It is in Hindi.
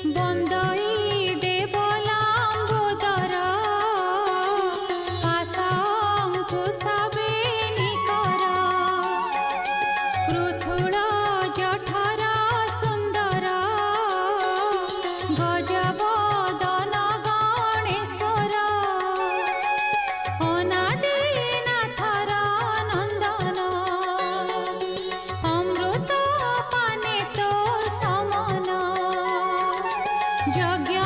बंदई देवलांबोदर पाशांकुशवेणीकर पृथुल जठर सुंदर गजबदन गणेश्वर अनादिनाथर नंदन अमृत पाने तो समन यज्ञ